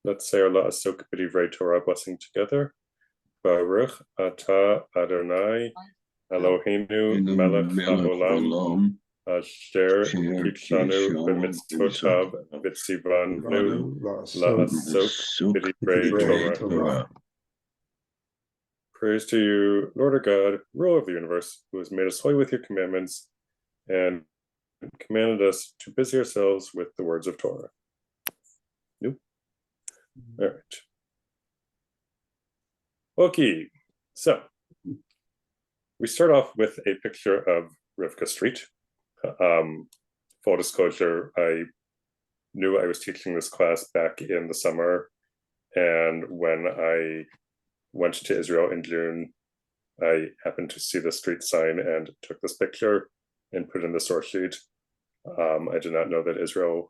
Let's say our la'asok b'divrei Torah blessing together. Baruch atah Adonai Eloheinu melech haolam asher kidshanu b'mitzvotav v'tzivanu la'asok b'divrei Torah. Praise to you, Lord our God, ruler of the universe, who has made us holy with your commandments and commanded us to busy ourselves with the words of Torah. Nope. All right. Okay, so we start off with a picture of Rivka Street. Full disclosure, I knew I was teaching this class back in the summer, and when I went to Israel in June, I happened to see the street sign and took this picture and put it in the source sheet. I did not know that Israel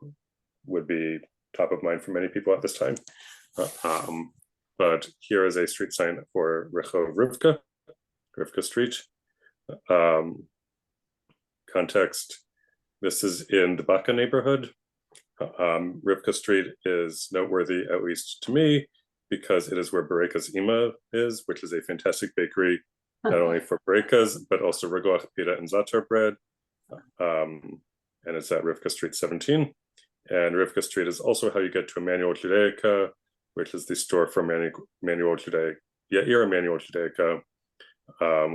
would be top of mind for many people at this time. But here is a street sign for Rehov Rivka Street. Context, this is in the Baka neighborhood. Rivka Street is noteworthy, at least to me, because it is where Bereka's Ima is, which is a fantastic bakery, not only for Berekas, but also Regoach, Pita, and Zatar bread. And it's at Rivka Street 17. And Rivka Street is also how you get to Emmanuel Judaica, which is the store for Emmanuel Judaica, Yair Emmanuel Judaica,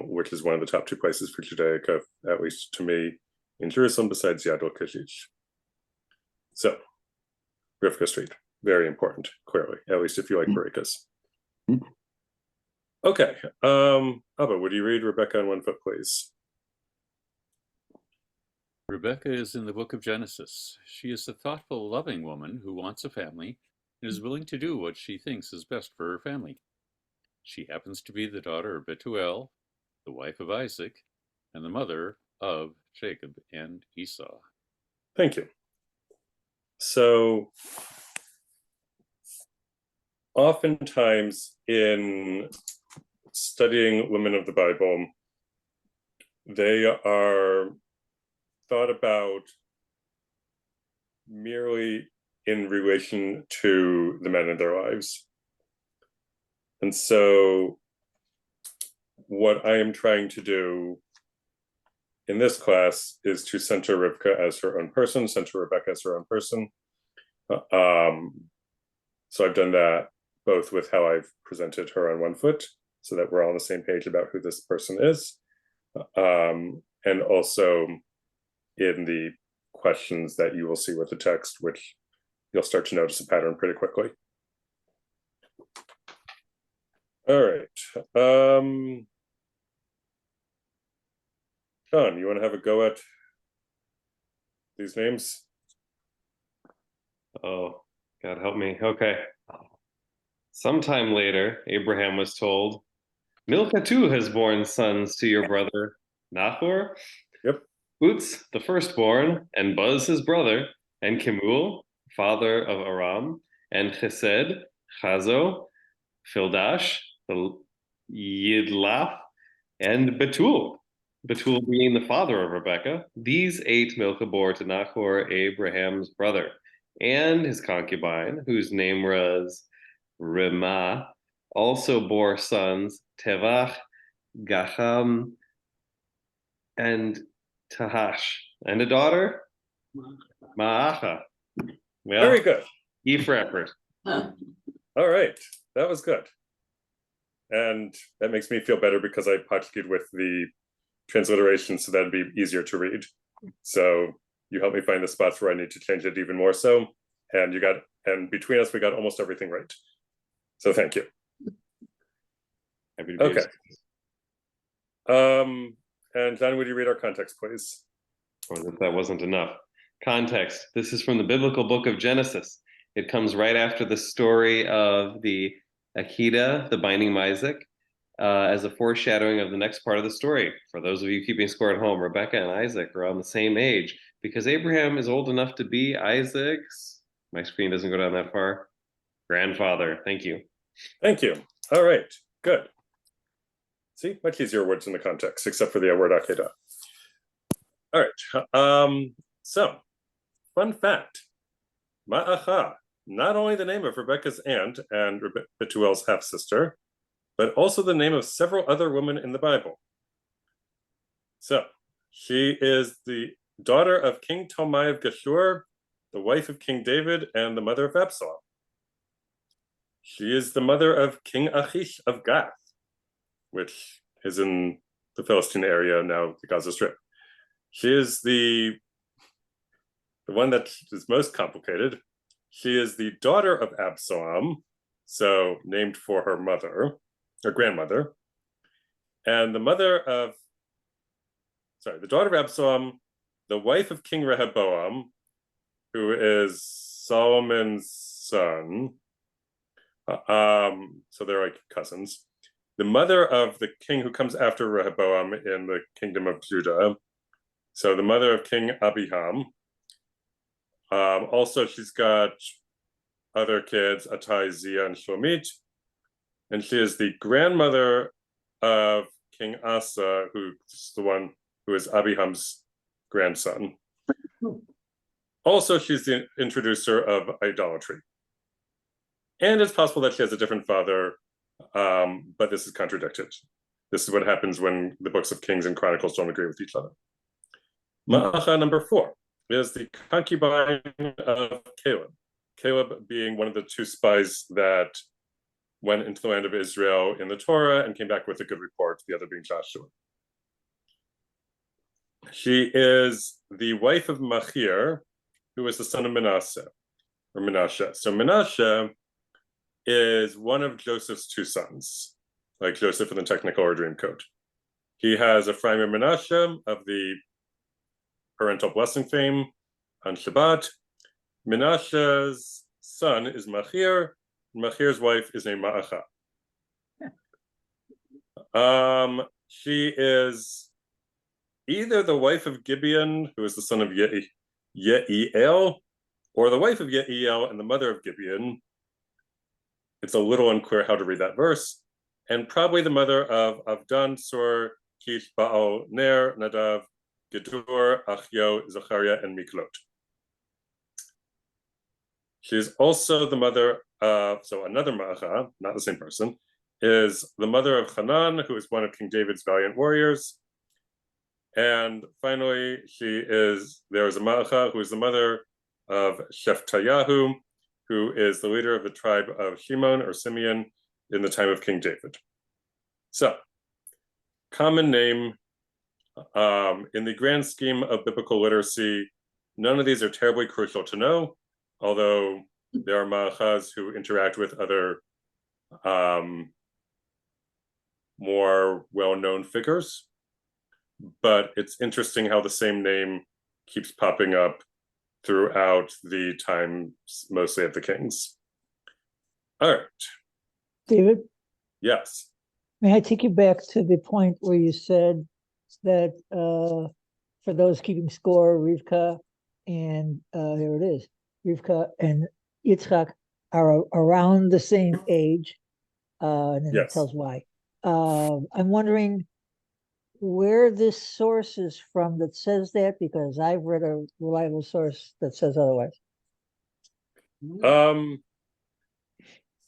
which is one of the top two places for Judaica, at least to me, in Jerusalem, besides Yad el-Kashish. So, Rivka Street, very important, clearly, at least if you like Berekas. Okay, Abba, would you read Rebecca on 1 foot, please? Rebecca is in the book of Genesis. She is a thoughtful, loving woman who wants a family and is willing to do what she thinks is best for her family. She happens to be the daughter of Bethuel, the wife of Isaac, and the mother of Jacob and Esau. Thank you. So, oftentimes in studying women of the Bible, they are thought about merely in relation to the men in their lives. And so what I am trying to do in this class is to center Rivka as her own person, center Rebecca as her own person. So I've done that both with how I've presented her on 1 foot, so that we're all on the same page about who this person is, and also in the questions that you will see with the text, which you'll start to notice a pattern pretty quickly. All right. John, you want to have a go at these names? Oh, God help me. Okay. Sometime later, Abraham was told, Milcah too has borne sons to your brother Nahor. Yep. Uts, the firstborn, and Buz his brother, and Kemuel, father of Aram, and Chesed, Chazo, Fildash, Yidlaf, and Betul. Betul being the father of Rebekah. These 8 Milcah bore to Nahor, Abraham's brother, and his concubine, whose name was Rimah, also bore sons Tevach, Gaham, and Tahash, and a daughter, Ma'acha. Well, very good. Ephraim. All right, that was good. And that makes me feel better because I potchkeyed with the transliteration, so that'd be easier to read. So you helped me find the spots where I need to change it even more so. And between us, we got almost everything right. So thank you. Happy to be okay. And John, would you read our context, please? Or that wasn't enough. Context. This is from the biblical book of Genesis. It comes right after the story of the Akedah, the binding of Isaac, as a foreshadowing of the next part of the story. For those of you keeping score at home, Rebecca and Isaac are on the same age because Abraham is old enough to be Isaac's, my screen doesn't go down that far, grandfather. Thank you. Thank you. All right, good. See, much easier words in the context, except for the word Akedah. All right, so fun fact, Ma'acha not only the name of Rebecca's aunt and Bethuel's half-sister, but also the name of several other women in the Bible. So, she is the daughter of King Talmai of Geshur, the wife of King David, and the mother of Absalom. She is the mother of King Achish of Gath, which is in the Philistine area, now the Gaza Strip. She is the one that is most complicated. She is the daughter of Absalom, so named for her mother, her grandmother, and the daughter of Absalom, the wife of King Rehoboam, who is Solomon's son. So they're like cousins. The mother of the king who comes after Rehoboam in the kingdom of Judah. So the mother of King Abiham. Also, she's got other kids, Attai, Zia, and Shlomit. And she is the grandmother of King Asa, who's the one who is Abiham's grandson. Also, she's the introducer of idolatry. And it's possible that she has a different father, but this is contradicted. This is what happens when the books of Kings and Chronicles don't agree with each other. Ma'acha number 4 is the concubine of Caleb. Caleb being one of the 2 spies that went into the land of Israel in the Torah and came back with a good report, the other being Joshua. She is the wife of Machir, who is the son of Manasseh. So Manasseh is one of Joseph's 2 sons, like Joseph in the Technicolor Dreamcoat. He has Ephraim and Manasseh of the parental blessing fame on Shabbat. Manasseh's son is Machir. Machir's wife is named Ma'acha. She is either the wife of Gibeon, who is the son of Ye'iel, or the wife of Ye'iel and the mother of Gibeon. It's a little unclear how to read that verse. And probably the mother of Avdan, Sur, Kish, Baal, Ner, Nadav, Gedur, Achio, Zachariah, and Miklot. She is also the mother of, so another Ma'acha, not the same person, is the mother of Hanan, who is one of King David's valiant warriors. And finally, there is a Ma'acha who is the mother of Sheftayahu, who is the leader of the tribe of Shimon or Simeon in the time of King David. So, common name. In the grand scheme of biblical literacy, none of these are terribly crucial to know, although there are ma'achas who interact with other more well-known figures. But it's interesting how the same name keeps popping up throughout the times, mostly of the kings. All right. David, Yes. may I take you back to the point where you said that for those keeping score, Rivka and here it is, Rivka and Yitzchak are around the same age, and then Yes. it tells why. I'm wondering where this source is from that says that, because I've read a reliable source that says otherwise.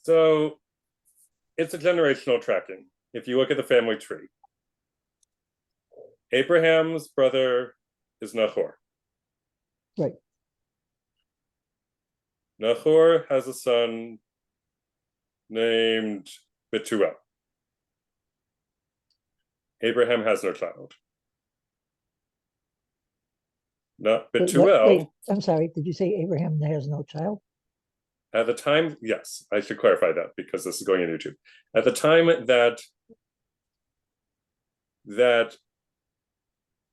So it's a generational tracking. If you look at the family tree, Abraham's brother is Nahor. Right. Nahor has a son named Bethuel. Abraham has no child. Bethuel. I'm sorry, did you say Abraham has no child? At the time, yes, I should clarify that because this is going on YouTube. At the time that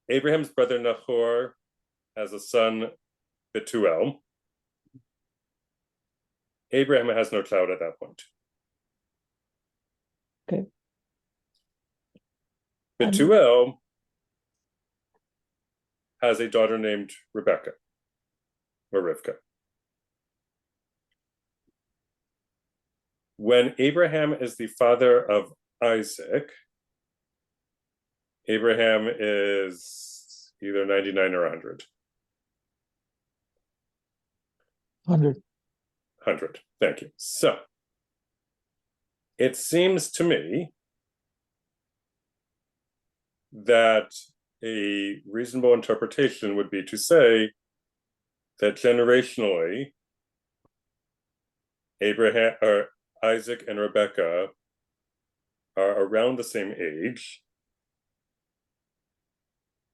Abraham's brother Nahor has a son, Bethuel, Abraham has no child at that point. Okay. Bethuel has a daughter named Rebecca, or Rivka. When Abraham is the father of Isaac, Abraham is either 99 or 100. 100. 100. Thank you. So it seems to me that a reasonable interpretation would be to say that generationally, Abraham or Isaac and Rebecca are around the same age.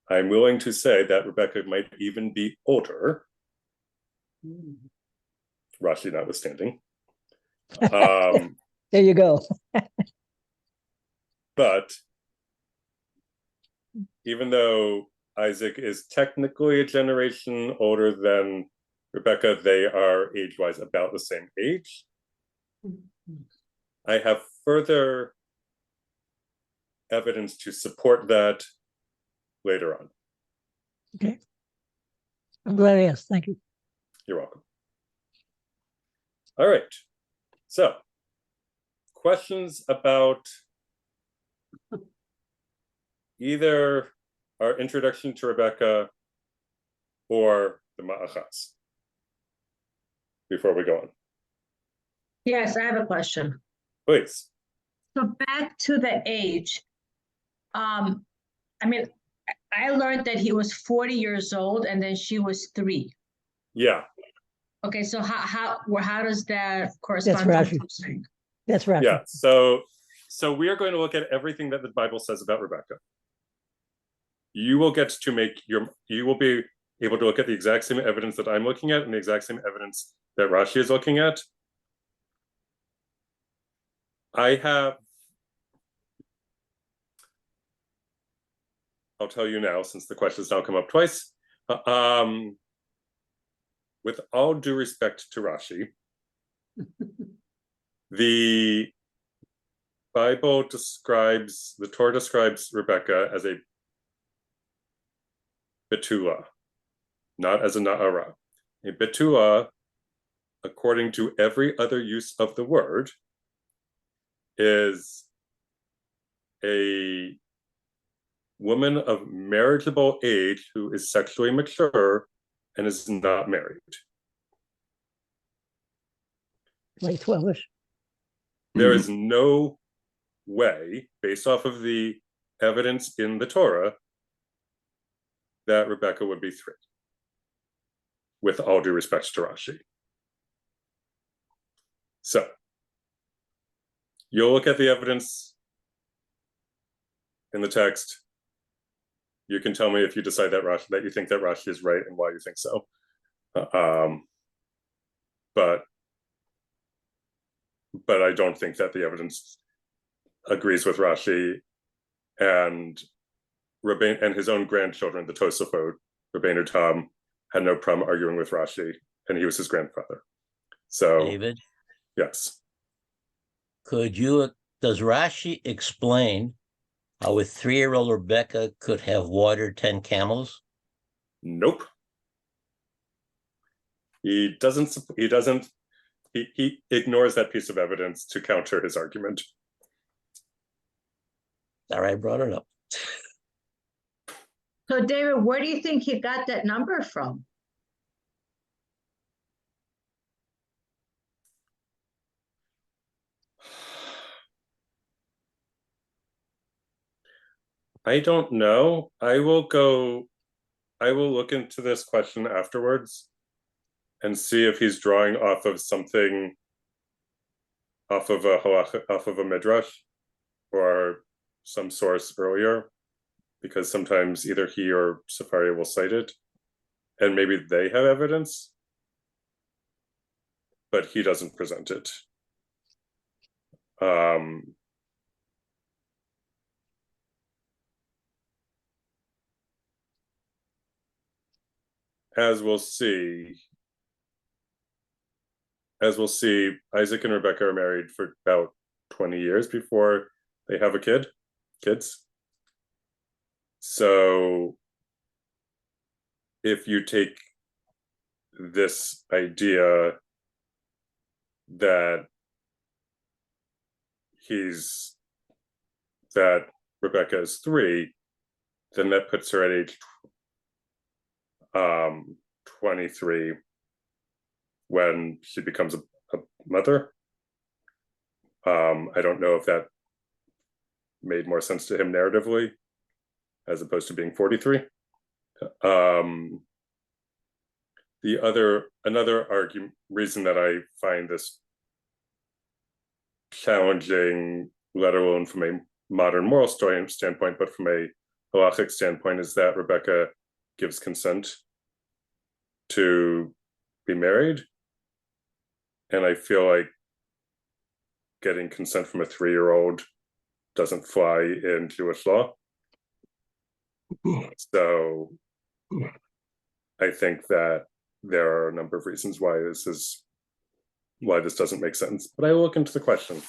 I'm willing to say that Rebecca might even be older, Rashi notwithstanding. There you go. But even though Isaac is technically a generation older than Rebecca, they are age-wise about the same age. I have further evidence to support that later on. Okay. I'm glad I asked. Thank you. You're welcome. All right. So, questions about either our introduction to Rebecca or the Ma'achas before we go on? Yes, I have a question. Please. So back to the age. I mean, I learned that he was 40 years old and then she was 3. Yeah. Okay, so how does that correspond Rashi. to what I'm saying? That's right. Yeah. So we are going to look at everything that the Bible says about Rebecca. You will get to you will be able to look at the exact same evidence that I'm looking at and the exact same evidence that Rashi is looking at. I'll tell you now, since the question's now come up twice. With all due respect to Rashi, the Torah describes Rebecca as a Betula, not as a Na'ara. A Betula, according to every other use of the word, is a woman of marriageable age who is sexually mature and is not married. Like 12ish. There is no way, based off of the evidence in the Torah, that Rebecca would be 3, with all due respect to Rashi. So, you'll look at the evidence in the text. You can tell me if you decide that you think that Rashi is right and why you think so. But I don't think that the evidence agrees with Rashi, and his own grandchildren, the Tosafot, Rabbeinu Tam, had no problem arguing with Rashi, and he was his grandfather. So, David, yes. Does Rashi explain how a 3-year-old Rebecca could have watered 10 camels? Nope. He ignores that piece of evidence to counter his argument. Sorry, I brought it up. So David, where do you think he got that number from? I don't know. I will look into this question afterwards and see if he's drawing off of something, off of a midrash or some source earlier, because sometimes either he or Safaria will cite it, and maybe they have evidence, but he doesn't present it. As we'll see, Isaac and Rebecca are married for about 20 years before they have kids. So if you take this idea that Rebecca is 3, then that puts her at age 23 when she becomes mother. I don't know if that made more sense to him narratively as opposed to being 43. Another reason that I find this challenging, let alone from a modern moral story standpoint, but from a halachic standpoint, is that Rebecca gives consent to be married. And I feel like getting consent from a 3-year-old doesn't fly in Jewish law. So I think that there are a number of reasons why this doesn't make sense. But I will look into the question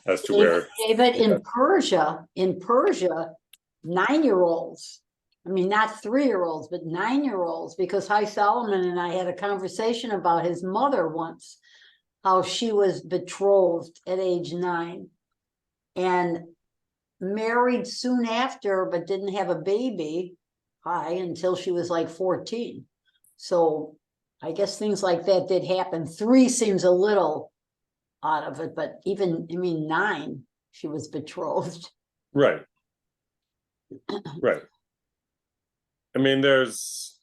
as to where. David, in Persia, 9-year-olds, I mean, not 3-year-olds, but 9-year-olds, because High Solomon and I had a conversation about his mother once, how she was betrothed at age 9 and married soon after, but didn't have a baby until she was like 14. So I guess things like that did happen. 3 seems a little out of it, but even, I mean, 9, she was betrothed. Right. Right. I mean, there's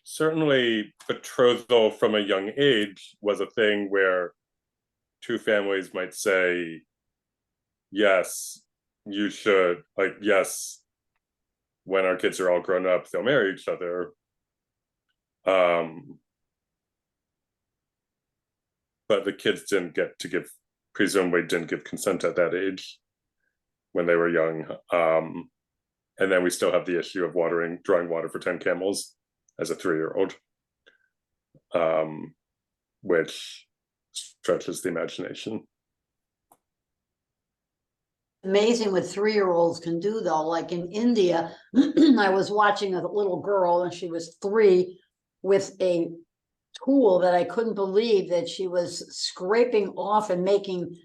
certainly betrothal from a young age was a thing where 2 families might say, yes, you should, like, yes, when our kids are all grown up, they'll marry each other. But the kids presumably didn't give consent at that age when they were young. And then we still have the issue of drawing water for 10 camels as a 3-year-old, which stretches the imagination. Amazing what 3-year-olds can do, though. Like in India, I was watching a little girl and she was 3 with a tool that I couldn't believe that she was scraping off and making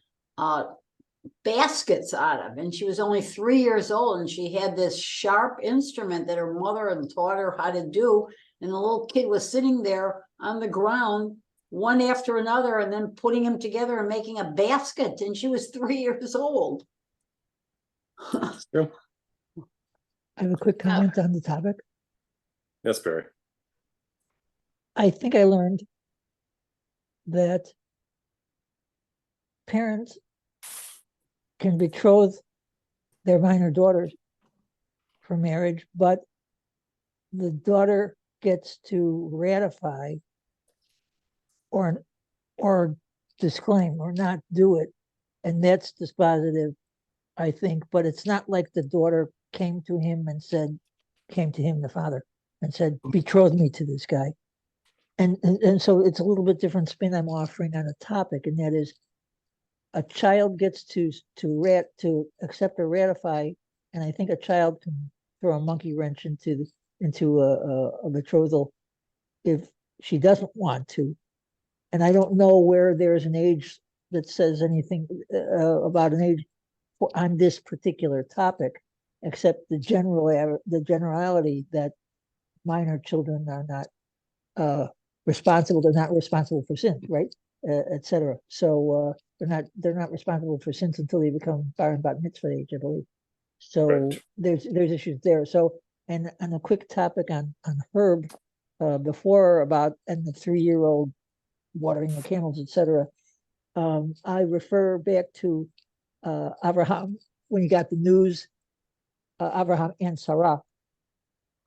baskets out of. And she was only 3 years old and she had this sharp instrument that her mother had taught her how to do. And the little kid was sitting there on the ground, one after another, and then putting them together and making a basket. And she was 3 years old. Yeah. I have a quick comment on the topic. Yes, Barry. I think I learned that parents can betroth their minor daughters for marriage, but the daughter gets to ratify or disclaim or not do it. And that's dispositive, I think, but it's not like the daughter came to him, the father, and said, betroth me to this guy. And so it's a little bit different spin I'm offering on a topic, and that is a child gets to accept or ratify, and I think a child can throw a monkey wrench into a betrothal if she doesn't want to. And I don't know where there's an age that says anything about an age on this particular topic, except the generality that minor children are not responsible. They're not responsible for sins, right? Etc. So they're not responsible for sins until they become bar and bat mitzvah age, I believe. So Right. there's issues there. So and on a quick topic on Herb before about and the 3-year-old watering the camels, etc. I refer back to Abraham when he got the news, Abraham and Sarah,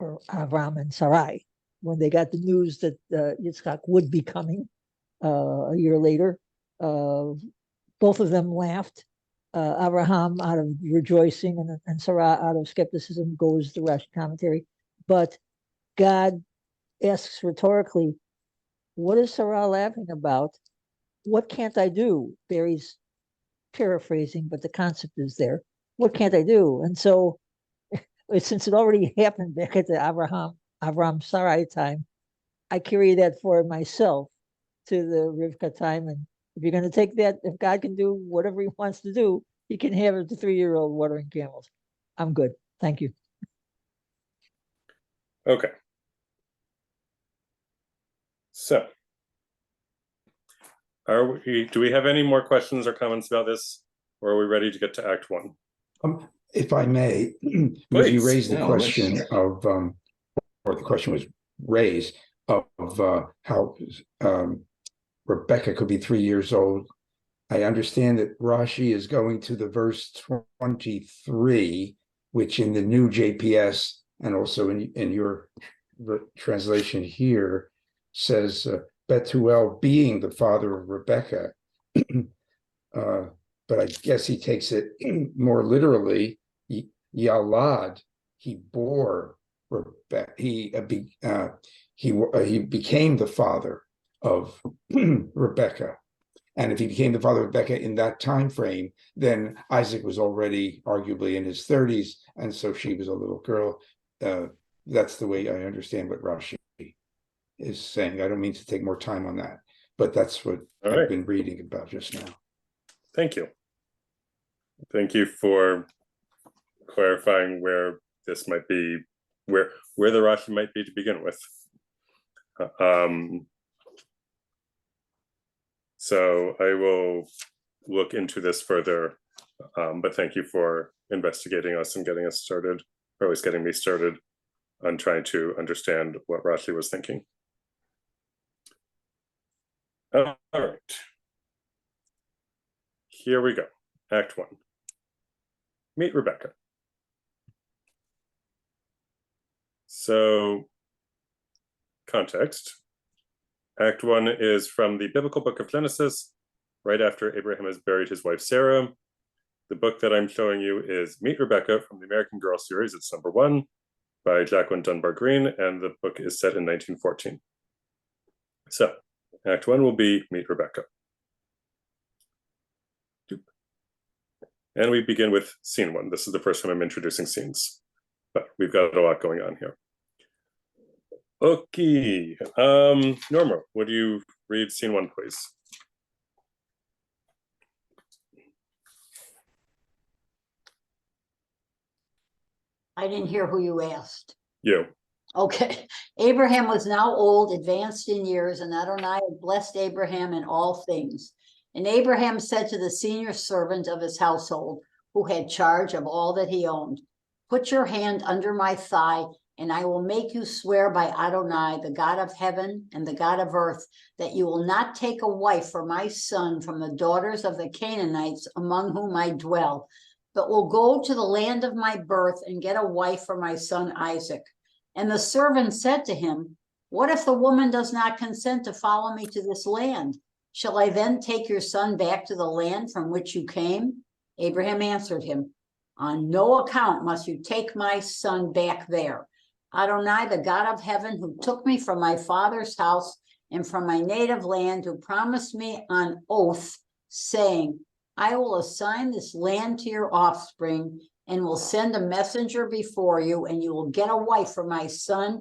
or Abraham and Sarai, when they got the news that Yitzchak would be coming a year later. Both of them laughed. Abraham out of rejoicing and Sarah out of skepticism, goes the Rashi commentary. But God asks rhetorically, what is Sarah laughing about? What can't I do? Barry's paraphrasing, but the concept is there. What can't I do? And so, since it already happened back at the Abraham Sarai time, I carry that for myself to the Rivka time. And if you're going to take that, if God can do whatever he wants to do, he can have it the 3-year-old watering camels. I'm good. Thank you. Okay. So Do we have any more questions or comments about this, or are we ready to get to Act 1? If I may, because Please. you raised the No, question of, or the question was raised of how Rebecca could be 3 years old. I understand that Rashi is going to the verse 23, which in the new JPS and also in your translation here says Bethuel being the father of Rebecca. But I guess he takes it more literally. Yalad, he bore Rebecca. He became the father of Rebecca. And if he became the father of Rebecca in that time frame, then Isaac was already arguably in his 30s, and so she was a little girl. That's the way I understand what Rashi is saying. I don't mean to take more time on that, but that's what I've been reading about just now. Thank you. Thank you for clarifying where this might be, where the Rashi might be to begin with. So I will look into this further, but thank you for investigating us and getting us started, or at least getting me started on trying to understand what Rashi was thinking. All right. Here we go. Act 1. Meet Rebecca. So, context. Act 1 is from the biblical book of Genesis, right after Abraham has buried his wife Sarah. The book that I'm showing you is Meet Rebecca from the American Girl series. It's number 1 by Jacqueline Dunbar Green, and the book is set in 1914. So, Act 1 will be Meet Rebecca. And we begin with scene 1. This is the first time I'm introducing scenes, but we've got a lot going on here. Okay, Norma, would you read scene 1, please? I didn't hear who you asked. You. Okay. Abraham was now old, advanced in years, and Adonai had blessed Abraham in all things. And Abraham said to the senior servant of his household, who had charge of all that he owned, "Put your hand under my thigh, and I will make you swear by Adonai, the God of heaven and the God of earth, that you will not take a wife for my son from the daughters of the Canaanites among whom I dwell, but will go to the land of my birth and get a wife for my son Isaac." And the servant said to him, "What if the woman does not consent to follow me to this land? Shall I then take your son back to the land from which you came?" Abraham answered him, "On no account must you take my son back there. Adonai, the God of heaven, who took me from my father's house and from my native land, who promised me on oath, saying, I will assign this land to your offspring and will send a messenger before you, and you will get a wife for my son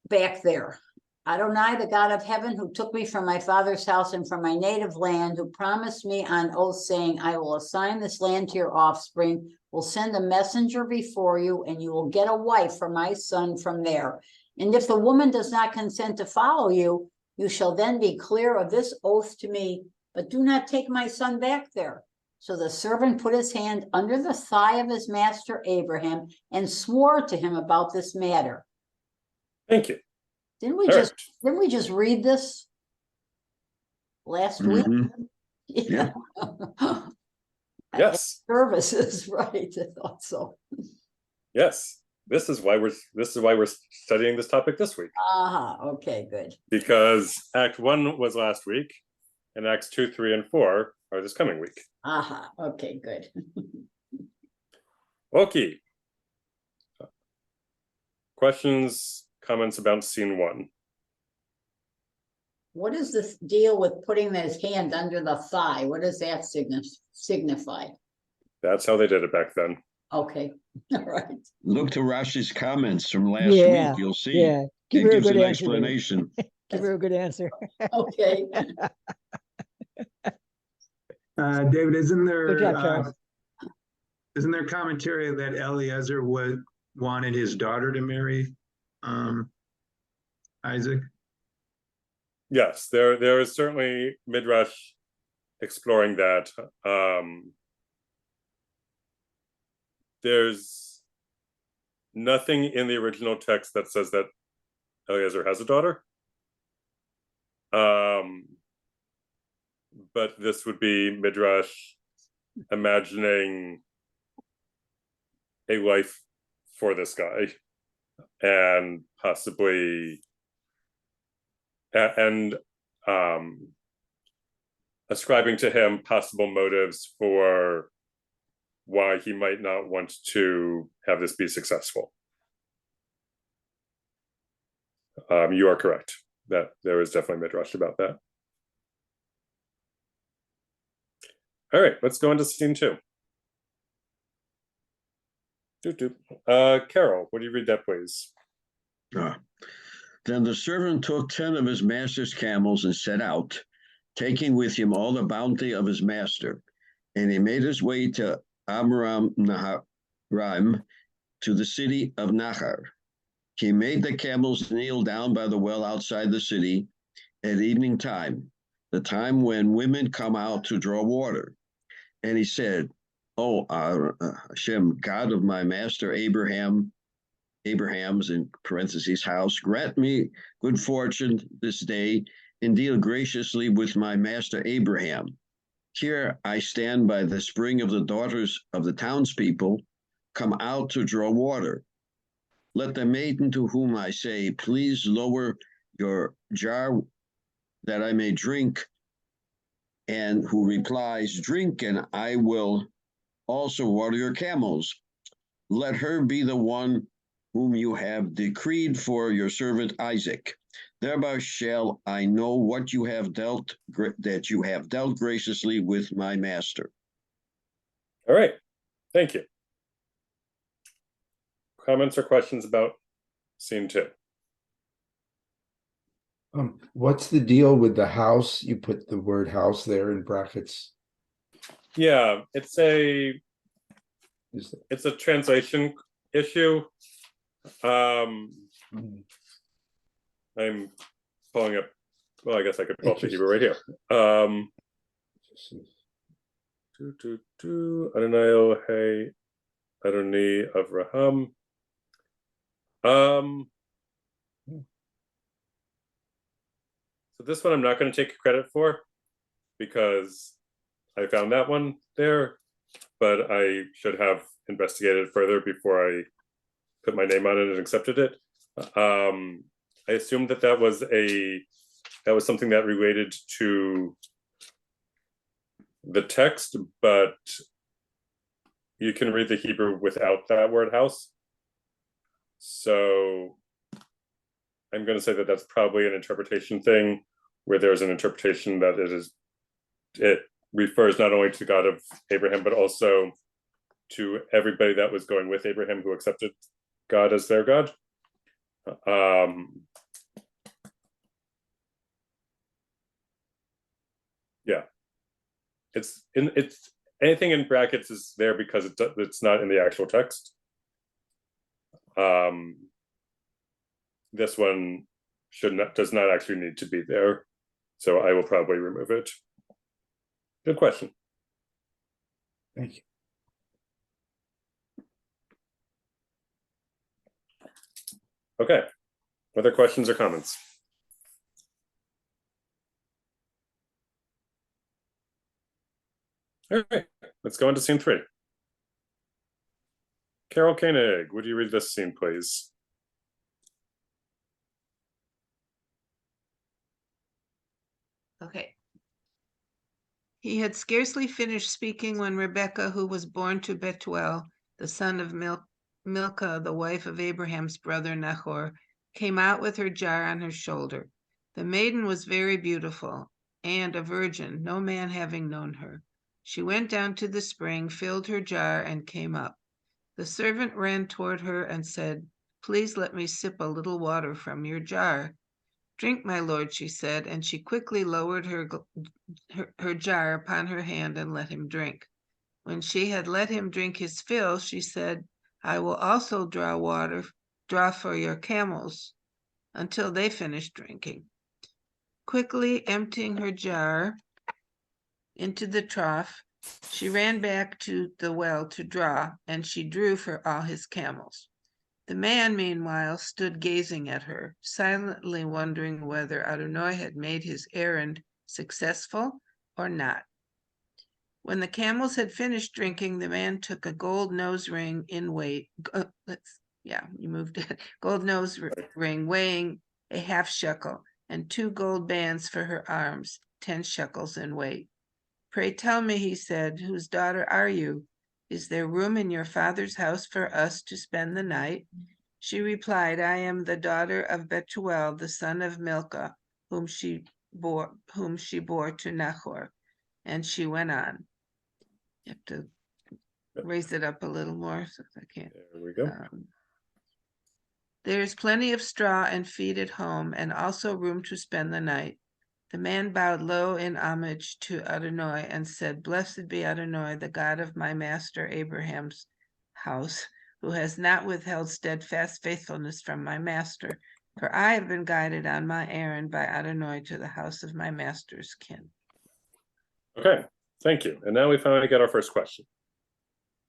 back there. Adonai, the God of heaven, who took me from my father's house and from my native land, who promised me on oath, saying, I will assign this land to your offspring, will send a messenger before you, and you will get a wife for my son from there. And if the woman does not consent to follow you, you shall then be clear of this oath to me, but do not take my son back there. So the servant put his hand under the thigh of his master Abraham and swore to him about this matter. Thank you. Didn't we just read this last week? Yeah. Yes. Services, right? I thought so. Yes. This is why we're studying this topic this week. Okay, good. Because Act 1 was last week, and Acts 2, 3, and 4 are this coming week. Okay, good. Okay. Questions, comments about scene 1? What is this deal with putting his hand under the thigh? What does that signify? That's how they did it back then. Okay, all right. Look to Rashi's comments from last week. You'll see. Yeah, give It her a gives good an answer. explanation. Give her a good answer. Okay. David, isn't Good job, there Charles. isn't there commentary that Eliezer wanted his daughter to marry Isaac? Yes, there is certainly midrash exploring that. There's nothing in the original text that says that Eliezer has a daughter. But this would be midrash imagining a life for this guy, and possibly ascribing to him possible motives for why he might not want to have this be successful. You are correct that there is definitely midrash about that. All right, let's go into scene 2. Carol, would you read that, please? Then the servant took 10 of his master's camels and set out, taking with him all the bounty of his master. And he made his way to Amram Naharaim, to the city of Nahar. He made the camels kneel down by the well outside the city at evening time, the time when women come out to draw water. And he said, "Oh, Hashem, God of my master Abraham's in parentheses house, grant me good fortune this day and deal graciously with my master Abraham. Here I stand by the spring of the daughters of the townspeople, come out to draw water. Let the maiden to whom I say, please lower your jar that I may drink, and who replies, drink, and I will also water your camels. Let her be the one whom you have decreed for your servant Isaac. Thereby shall I know what you have dealt, that you have dealt graciously with my master." All right, thank you. Comments or questions about scene 2? What's the deal with the house? You put the word house there in brackets. Yeah, it's a translation issue. I'm pulling up. Well, I guess I could pull up the Hebrew right here. Adonai hey Adoni Avraham. So this one I'm not going to take credit for because I found that one there, but I should have investigated further before I put my name on it and accepted it. I assumed that was something that related to the text, but you can read the Hebrew without that word house. So I'm going to say that that's probably an interpretation thing, where there's an interpretation that it refers not only to the God of Abraham, but also to everybody that was going with Abraham who accepted God as their God. Yeah, it's anything in brackets is there because it's not in the actual text. This one does not actually need to be there, so I will probably remove it. Good question. Thank you. Okay, other questions or comments? All right, let's go into scene 3. Carol Koenig, would you read this scene, please? Okay. He had scarcely finished speaking when Rebekah, who was born to Bethuel, the son of Milcah, the wife of Abraham's brother Nahor, came out with her jar on her shoulder. The maiden was very beautiful and a virgin, no man having known her. She went down to the spring, filled her jar, and came up. The servant ran toward her and said, "Please let me sip a little water from your jar." "Drink, my lord," she said, and she quickly lowered her jar upon her hand and let him drink. When she had let him drink his fill, she said, "I will also draw for your camels," until they finished drinking. Quickly emptying her jar into the trough, she ran back to the well to draw, and she drew for all his camels. The man, meanwhile, stood gazing at her, silently wondering whether Adonai had made his errand successful or not. When the camels had finished drinking, the man took a gold nose ring in weight. Gold nose ring weighing a half shekel, and 2 gold bands for her arms, 10 shekels in weight. Pray tell me, he said, whose daughter are you? Is there room in your father's house for us to spend the night? She replied, I am the daughter of Bethuel, the son of Milcah, whom she bore to Nahor. And she went on. You have to raise it up a little more so I can't. There we go. There is plenty of straw and feed at home, and also room to spend the night. The man bowed low in homage to Adonai and said, Blessed be Adonai, the God of my master Abraham's house, who has not withheld steadfast faithfulness from my master, for I have been guided on my errand by Adonai to the house of my master's kin. Okay, thank you. And now we finally get our first question.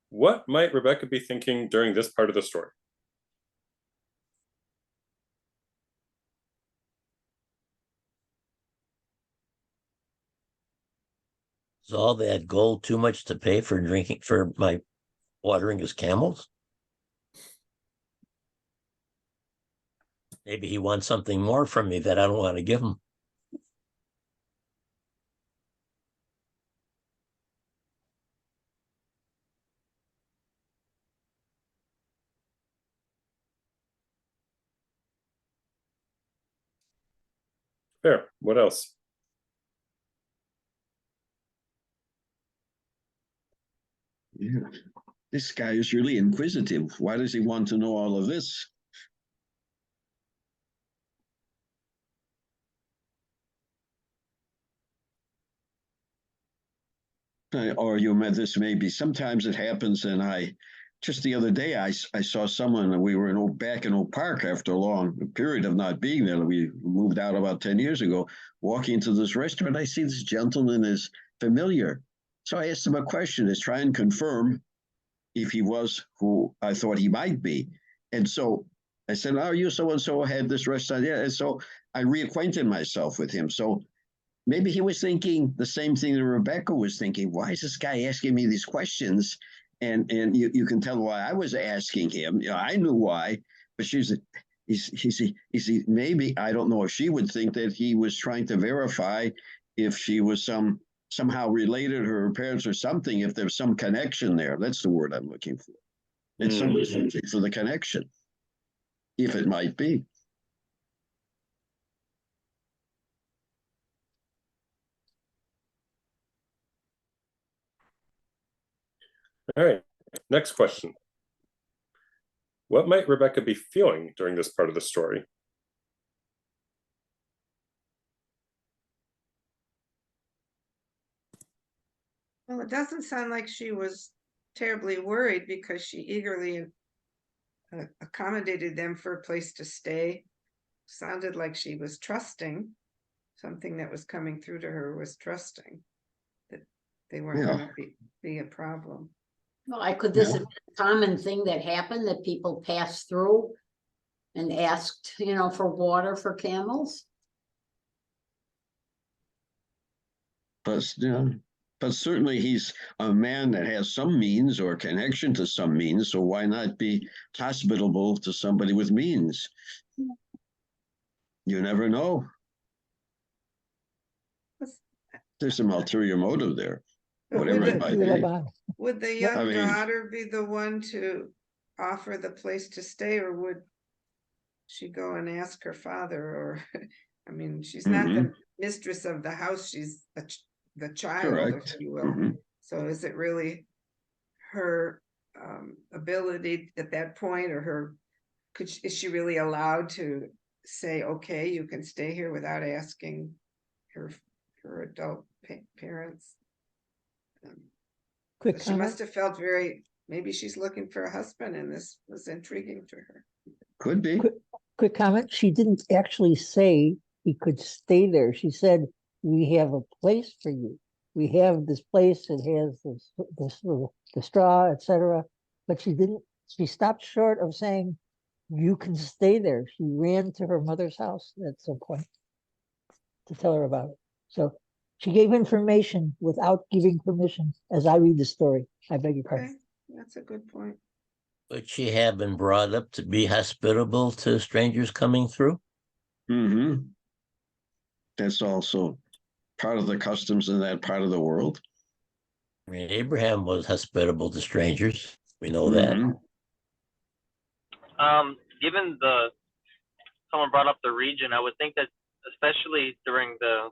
What might Rebecca be thinking during this part of the story? Is all that gold too much to pay for drinking, for my watering his camels? Maybe he wants something more from me that I don't want to give him. Fair. What else? Yeah. This guy is really inquisitive. Why does he want to know all of this? Or this maybe sometimes it happens, and just the other day I saw someone, and we were back in Oak Park after a long period of not being there. We moved out about 10 years ago, walking into this restaurant. I see this gentleman is familiar. So I asked him a question to try and confirm if he was who I thought he might be. And so I said, oh, you so-and-so had this restaurant. Yeah. And so I reacquainted myself with him. So maybe he was thinking the same thing that Rebecca was thinking. Why is this guy asking me these questions? And you can tell why I was asking him. You know, I knew why, but maybe, I don't know if she would think that he was trying to verify if she was somehow related to her parents or something, if there's some connection there. That's the word I'm looking for. It's something for the connection, if it might be. All right, next question. What might Rebecca be feeling during this part of the story? Well, it doesn't sound like she was terribly worried because she eagerly accommodated them for a place to stay. Sounded like she was trusting. Something that was coming through to her was trusting that they weren't going to be a problem. Well, could this have been a common thing that happened, that people passed through and asked, for water for camels? But certainly he's a man that has some means or connection to some means, so why not be hospitable to somebody with means? You never know. There's some ulterior motive there, whatever it might be. Would the young daughter be the one to offer the place to stay, or would she go and ask her father? Or, I mean, she's not the mistress of the house, she's the child, correct, if you will. So is it really her ability at that point, or is she really allowed to say, okay, you can stay here without asking her adult parents? Quick She comment. must have felt maybe she's looking for a husband, and this was intriguing to her. Could be. Quick comment. She didn't actually say he could stay there. She said, we have a place for you. We have this place that has the straw, etc. But she stopped short of saying, you can stay there. She ran to her mother's house at some point to tell her about it. So she gave information without giving permission, as I read the story. I beg your pardon. Okay, that's a good point. Would she have been brought up to be hospitable to strangers coming through? Mm-hmm. That's also part of the customs in that part of the world. I mean, Abraham was hospitable to strangers. We know that. Mhm. Given someone brought up the region, I would think that especially during the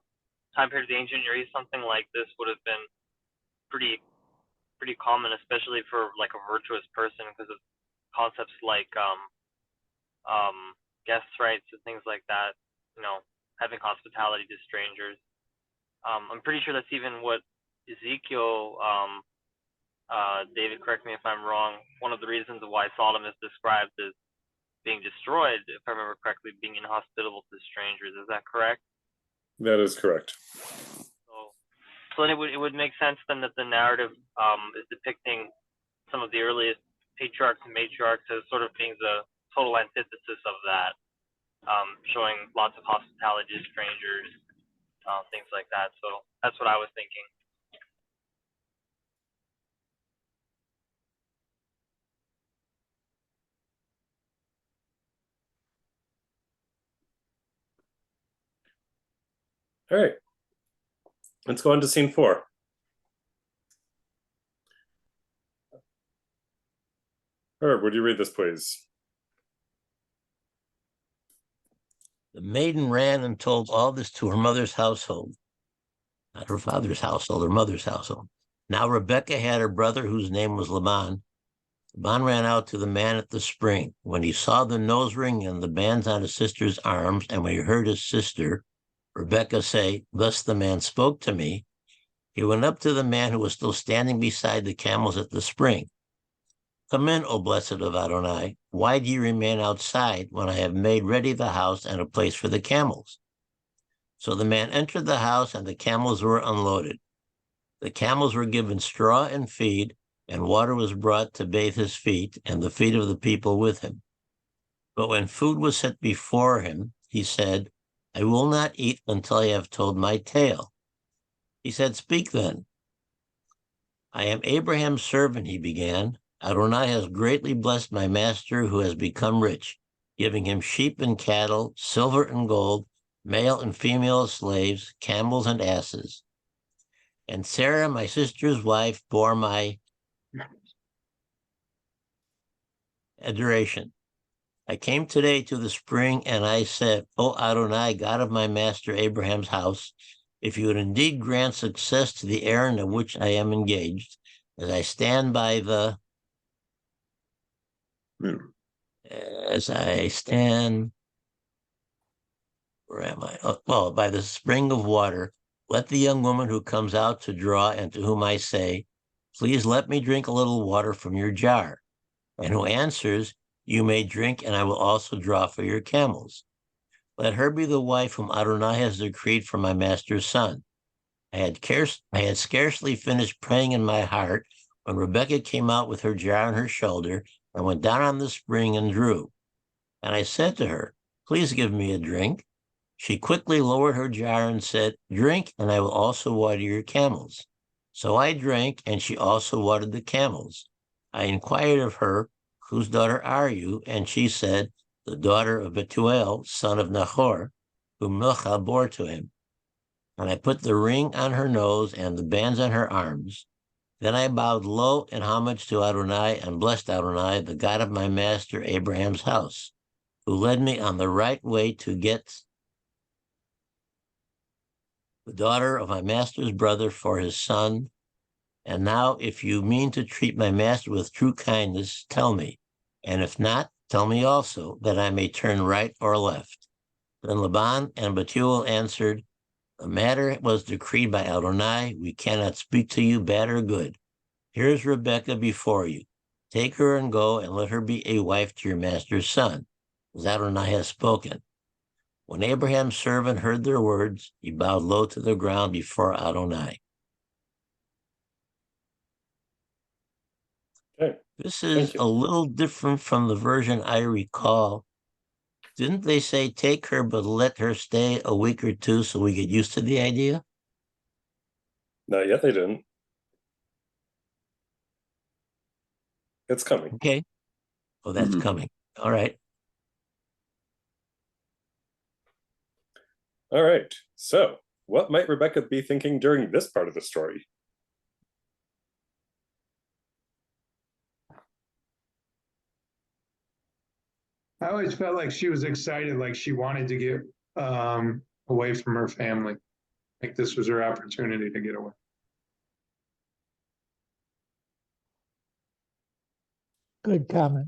time period of the ancient Near East, something like this would have been pretty common, especially for like a virtuous person, because of concepts like guest rights and things like that. Having hospitality to strangers. I'm pretty sure that's even what Ezekiel, David, correct me if I'm wrong, one of the reasons why Sodom is described as being destroyed, if I remember correctly, being inhospitable to strangers. Is that correct? That is correct. So then it would make sense then that the narrative is depicting some of the earliest patriarchs and matriarchs as sort of being the total antithesis of that, showing lots of hospitality to strangers, things like that. So that's what I was thinking. All right. Let's go on to scene 4. Herb, would you read this, please? The maiden ran and told all this to her mother's household, not her father's household, her mother's household. Now Rebekah had a brother whose name was Laban. Laban ran out to the man at the spring. When he saw the nose ring and the bands on his sister's arms, and when he heard his sister, Rebekah say, thus the man spoke to me, he went up to the man who was still standing beside the camels at the spring. Come in, O blessed of Adonai. Why do you remain outside when I have made ready the house and a place for the camels? So the man entered the house and the camels were unloaded. The camels were given straw and feed, and water was brought to bathe his feet and the feet of the people with him. But when food was set before him, he said, I will not eat until I have told my tale. He said, speak then. I am Abraham's servant, he began. Adonai has greatly blessed my master who has become rich, giving him sheep and cattle, silver and gold, male and female slaves, camels and asses. And Sarah, my sister's wife, bore my adoration. I came today to the spring and I said, O Adonai, God of my master Abraham's house, if you would indeed grant success to the errand in which I am engaged, as I stand by the where am I? Oh, by the spring of water, let the young woman who comes out to draw and to whom I say, please let me drink a little water from your jar, and who answers, you may drink and I will also draw for your camels. Let her be the wife whom Adonai has decreed for my master's son. I had scarcely finished praying in my heart when Rebekah came out with her jar on her shoulder and went down on the spring and drew. And I said to her, please give me a drink. She quickly lowered her jar and said, drink, and I will also water your camels. So I drank, and she also watered the camels. I inquired of her, whose daughter are you? And she said, the daughter of Bethuel, son of Nahor, whom Milcah bore to him. And I put the ring on her nose and the bands on her arms. Then I bowed low in homage to Adonai and blessed Adonai, the God of my master Abraham's house, who led me on the right way to get the daughter of my master's brother for his son. And now, if you mean to treat my master with true kindness, tell me. And if not, tell me also, that I may turn right or left. Then Laban and Bethuel answered, the matter was decreed by Adonai. We cannot speak to you bad or good. Here is Rebekah before you. Take her and go, and let her be a wife to your master's son, as Adonai has spoken. When Abraham's servant heard their words, he bowed low to the ground before Adonai. Okay. This is you. a little different from the version I recall. Didn't they say take her, but let her stay a week or two so we get used to the idea? Not yet, they didn't. It's coming. Okay. Oh, that's coming. All right. All right. So, what might Rebecca be thinking during this part of the story? I always felt like she was excited, like she wanted to get away from her family. Like this was her opportunity to get away. Good comment.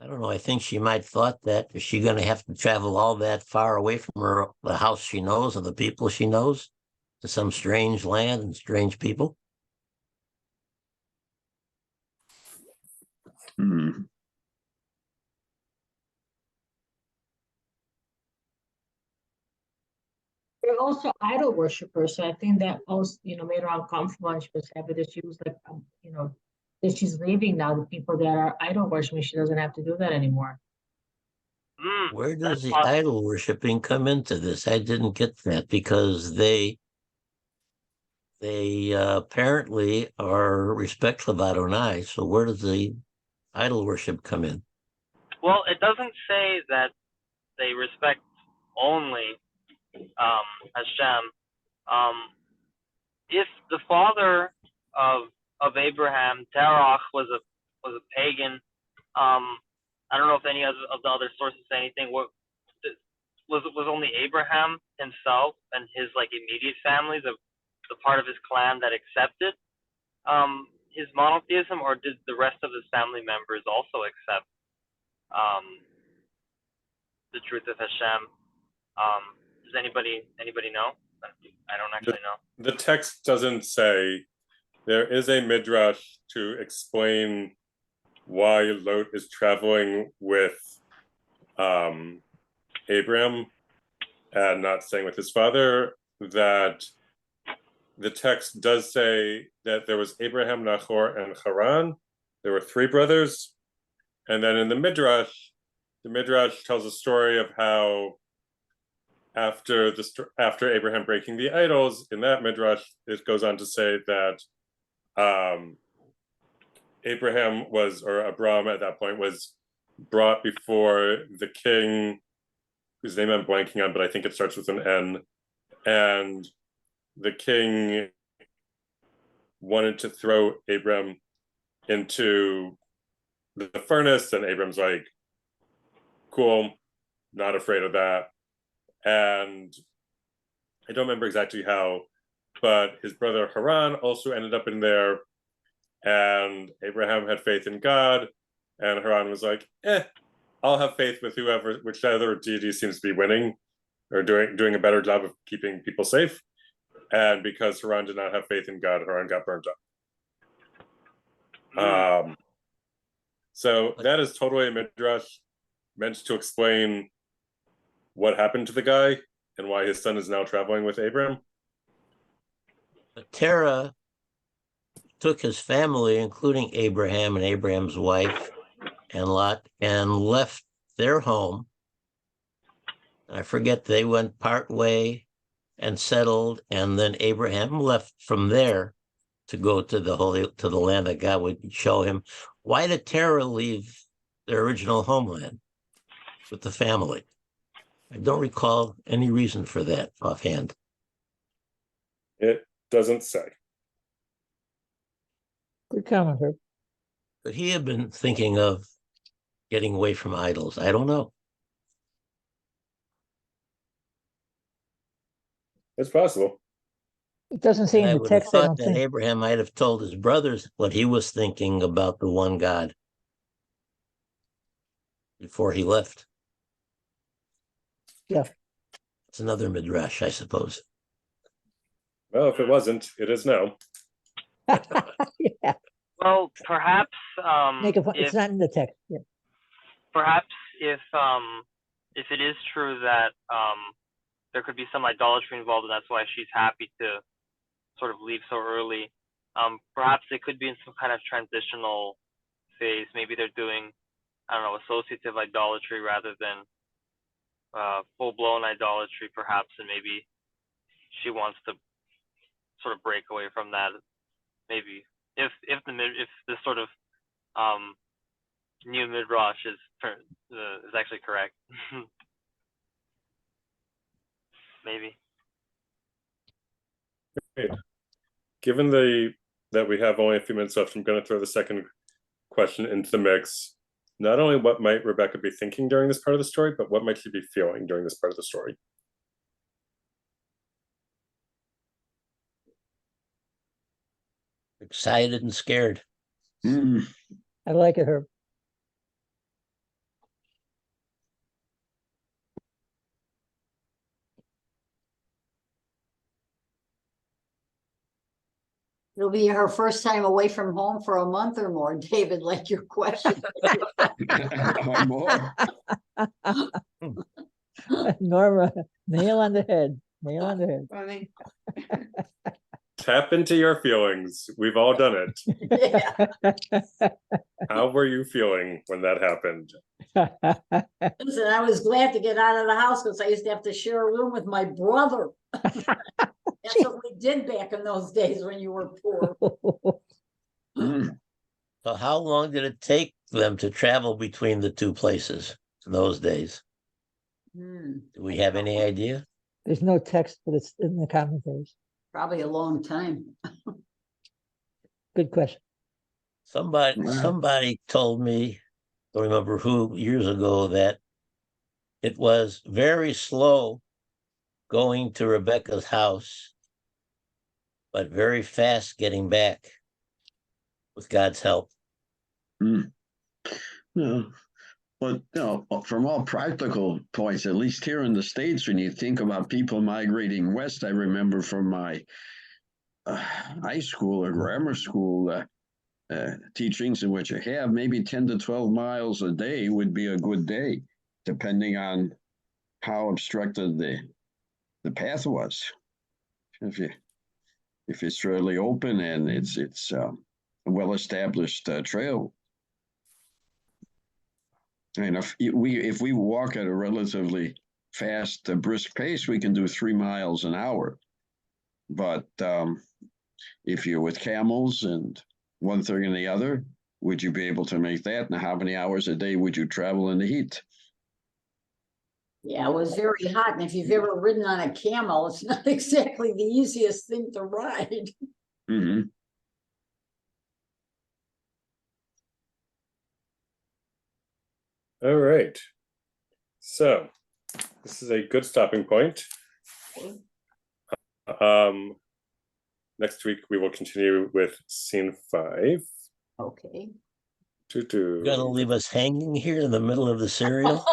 I don't know. I think she might thought that is she going to have to travel all that far away from the house she knows and the people she knows to some strange land and strange people? They're also idol worshippers, so I think that also, made her uncomfortable, and she was happy that she was like, that she's leaving now. The people that are idol worshiping, she doesn't have to do that anymore. Where does That's the possible. idol worshiping come into this? I didn't get that because they apparently are respectful of Adonai. So where does the idol worship come in? Well, it doesn't say that they respect only Hashem. If the father of Abraham, Terach, was a pagan, I don't know if any of the other sources say anything. What was only Abraham himself and his immediate family, the part of his clan that accepted his monotheism, or did the rest of his family members also accept the truth of Hashem? Does anybody know? I don't actually know. The text doesn't say. There is a midrash to explain why Lot is traveling with Abram and not staying with his father. That the text does say that there was Abraham, Nahor, and Haran. There were 3 brothers. And then in the midrash tells a story of how after Abraham breaking the idols, in that midrash, it goes on to say that Abram at that point was brought before the king, whose name I'm blanking on, but I think it starts with an N, and the king wanted to throw Abram into the furnace, and Abram's like, cool, not afraid of that. And I don't remember exactly how, but his brother Haran also ended up in there, and Abraham had faith in God, and Haran was like, I'll have faith with whichever deity seems to be winning or doing a better job of keeping people safe. And because Haran did not have faith in God, Haran got burnt up. So that is totally a midrash meant to explain what happened to the guy and why his son is now traveling with Abram. Terah took his family, including Abraham and Abraham's wife and Lot, and left their home. I forget, they went part way and settled, and then Abraham left from there to go to the land that God would show him. Why did Terah leave their original homeland with the family? I don't recall any reason for that offhand. It doesn't say. Good comment, Herb. Could he have been thinking of getting away from idols? I don't know. It's possible. It doesn't say And in I the would have text, I thought don't that think. Abraham might have told his brothers what he was thinking about the one God before he left. Yeah. It's another midrash, I suppose. Well, if it wasn't, it is now. Yeah. Well, perhaps Make a, it's if not in the text. Yeah. perhaps if it is true that there could be some idolatry involved, and that's why she's happy to sort of leave so early. Perhaps they could be in some kind of transitional phase. Maybe they're doing, I don't know, associative idolatry rather than full-blown idolatry, perhaps, and maybe she wants to sort of break away from that. Maybe if this sort of new midrash is actually correct. Maybe. Great. Given that we have only a few minutes left, I'm going to throw the second question into the mix. Not only what might Rebecca be thinking during this part of the story, but what might she be feeling during this part of the story? Excited and scared. Mm. I like it, Herb. It'll be her first time away from home for a month or more, David, like your question. Or more. Norma, nail on the head. Nail on the head. Funny. Tap into your feelings. We've all done it. Yeah. How were you feeling when that happened? Listen, I was glad to get out of the house because I used to have to share a room with my brother. That's what we did back in those days when you were poor. Mm. So how long did it take them to travel between the two places in those days? Hmm, Do we have any idea? There's no text, but it's in the commentaries. probably a long time. Good question. Somebody told me, I don't remember who, years ago, that it was very slow going to Rebecca's house, but very fast getting back with God's help. Mm. Yeah. But from all practical points, at least here in the States, when you think about people migrating west, I remember from my high school or grammar school teachings in which I have, maybe 10 to 12 miles a day would be a good day, depending on how obstructed the path was. If it's really open and it's a well-established trail. And if we walk at a relatively fast, brisk pace, we can do 3 miles an hour. But if you're with camels and one thing and the other, would you be able to make that? And how many hours a day would you travel in the heat? Yeah, it was very hot. And if you've ever ridden on a camel, it's not exactly the easiest thing to ride. Mm-hmm. All right. So this is a good stopping point. Next week we will continue with scene 5. Okay. You're gonna leave us hanging here in the middle of the cereal?